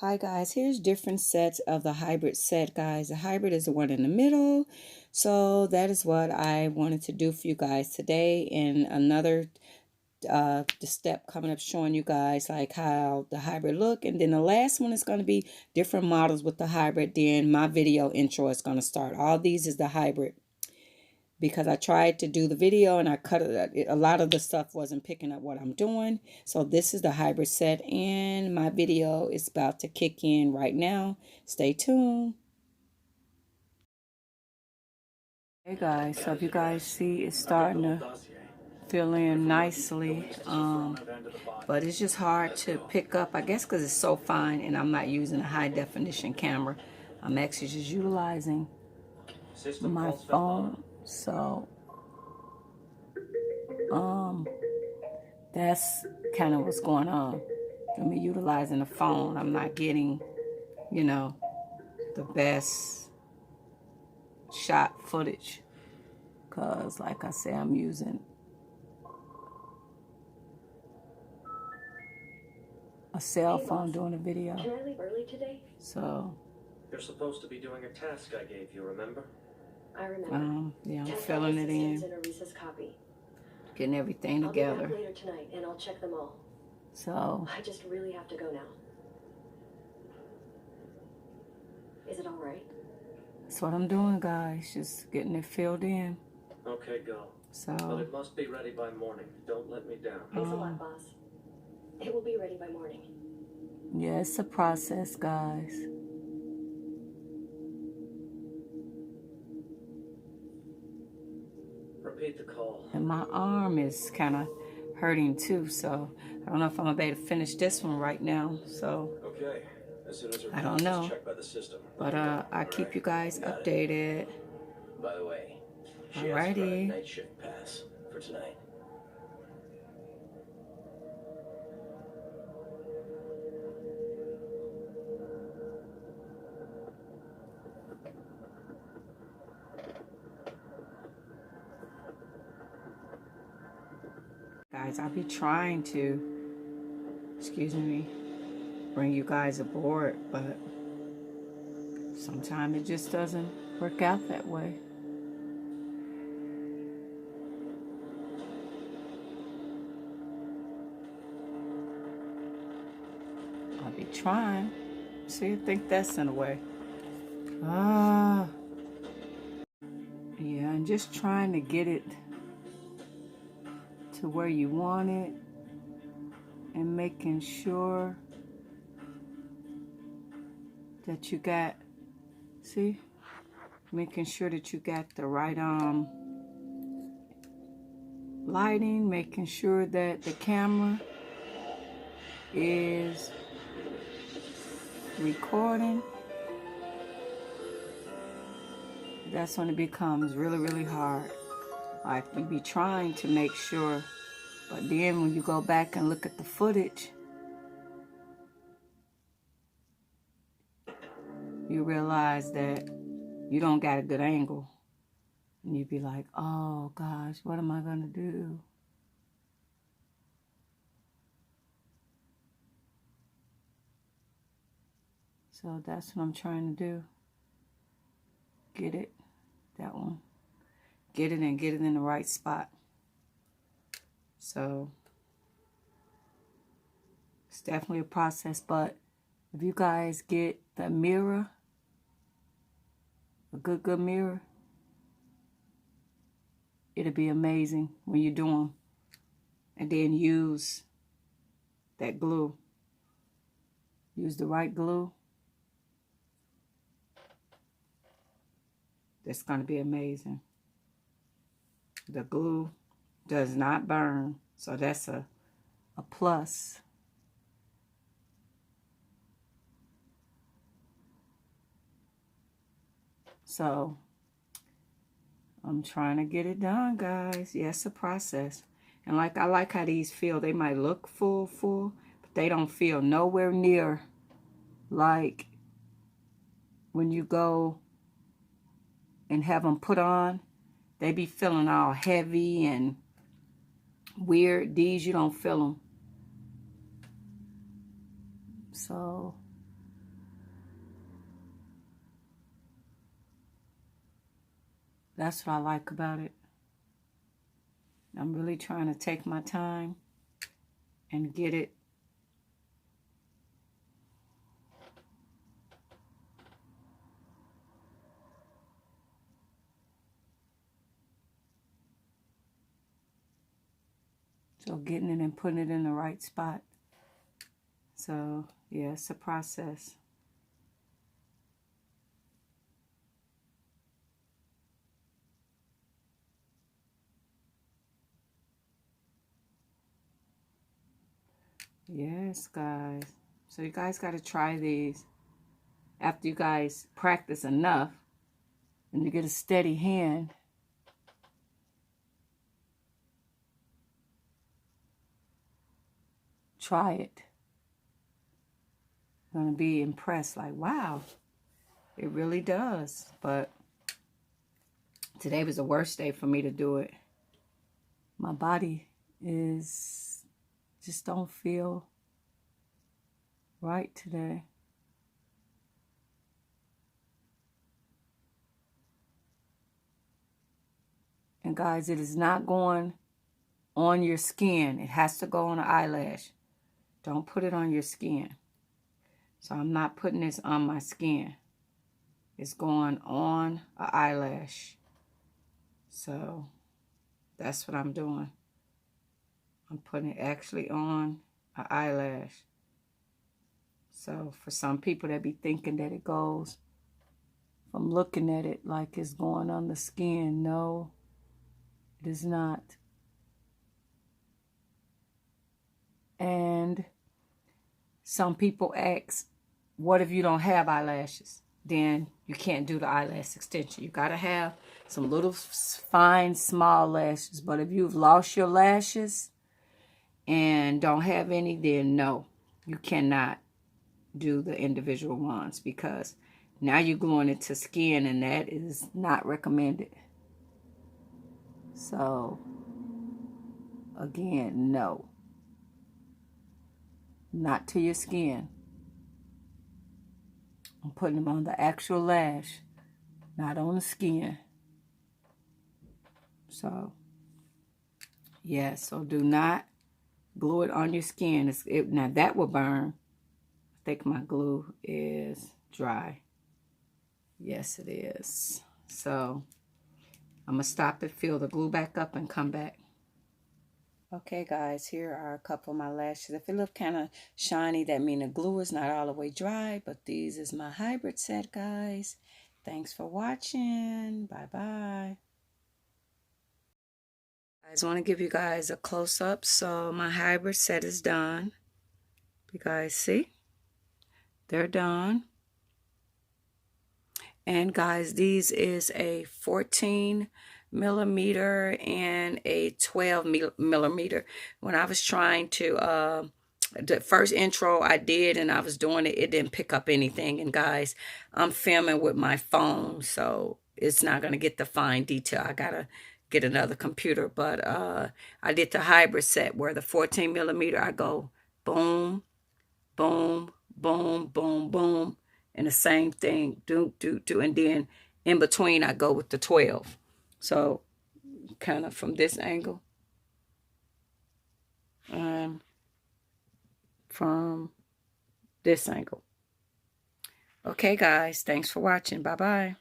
Hi guys, here's different sets of the hybrid set, guys. The hybrid is the one in the middle. So that is what I wanted to do for you guys today. And another the step coming up showing you guys like how the hybrid look. And then the last one is going to be different models with the hybrid. Then my video intro is going to start. All these is the hybrid, because I tried to do the video and I cut it. A lot of the stuff wasn't picking up what I'm doing. So this is the hybrid set and my video is about to kick in right now. Stay tuned. Hey guys, so if you guys see, it's starting to fill in nicely. But it's just hard to pick up, I guess because it's so fine and I'm not using a high definition camera. I'm actually just utilizing my phone. So that's kind of what's going on. For me utilizing the phone, I'm not getting, you know, the best shot footage. Because, like I said, I'm using a cell phone doing a video. Can I leave early today? So you're supposed to be doing a task I gave you, remember? I remember. Yeah, I'm filling it in. Getting everything together. I'll be back later tonight and I'll check them all. So I just really have to go now. Is it all right? That's what I'm doing, guys. Just getting it filled in. Okay, go. So but it must be ready by morning. Don't let me down. Thanks a lot, boss. It will be ready by morning. Yeah, it's a process, guys. Repeat the call. And my arm is kind of hurting too, so I don't know if I'm gonna be able to finish this one right now. So okay. As soon as I don't know. checked by the system. But I'll keep you guys updated. By the way, alrighty. Night shift pass for tonight. Guys, I'll be trying to, excuse me, bring you guys aboard, but sometimes it just doesn't work out that way. I'll be trying. See, I think that's in a way. Yeah, and just trying to get it to where you want it and making sure that you got, see, making sure that you got the right lighting, making sure that the camera is recording. That's when it becomes really, really hard. Like, you be trying to make sure, but then when you go back and look at the footage, you realize that you don't got a good angle. And you be like, oh gosh, what am I gonna do? So that's what I'm trying to do. Get it, that one. Get it and get it in the right spot. So it's definitely a process, but if you guys get the mirror, a good mirror, it'll be amazing when you do them. And then use that glue. Use the right glue. That's going to be amazing. The glue does not burn, so that's a plus. So I'm trying to get it done, guys. Yes, a process. And I like how these feel. They might look full, but they don't feel nowhere near like when you go and have them put on. They be feeling all heavy and weird. These, you don't feel them. So That's what I like about it. I'm really trying to take my time and get it. So getting it and putting it in the right spot. So yeah, it's a process. Yes, guys. So you guys got to try these. After you guys practice enough and you get a steady hand, try it. You're going to be impressed. Like, wow, it really does. But today was the worst day for me to do it. My body is just don't feel right today. And guys, it is not going on your skin. It has to go on an eyelash. Don't put it on your skin. So I'm not putting this on my skin. It's going on an eyelash. So that's what I'm doing. I'm putting it actually on an eyelash. So for some people that be thinking that it goes from looking at it like it's going on the skin. No, it is not. And some people ask, what if you don't have eyelashes? Then you can't do the eyelash extension. You got to have some little fine, small lashes. But if you've lost your lashes and don't have any, then no, you cannot do the individual ones, because now you're gluing it to skin, and that is not recommended. So again, no, not to your skin. I'm putting them on the actual lash, not on the skin. So yeah, so do not glue it on your skin. Now that will burn. I think my glue is dry. Yes, it is. So I'm going to stop it, fill the glue back up, and come back. Okay, guys, here are a couple of my lashes. If it look kind of shiny, that means the glue is not all the way dry, but these is my hybrid set, guys. Thanks for watching. Bye-bye. I just want to give you guys a close-up. So my hybrid set is done. You guys see? They're done. And guys, these is a 14 millimeter and a 12 millimeter. When I was trying to, the first intro I did and I was doing it, it didn't pick up anything. And guys, I'm filming with my phone, so it's not going to get the fine detail. I got to get another computer. But I did the hybrid set where the 14 millimeter, I go boom, boom, boom, boom, boom. And the same thing, do. And then in between, I go with the 12. So kind of from this angle. And from this angle. Okay, guys. Thanks for watching. Bye-bye.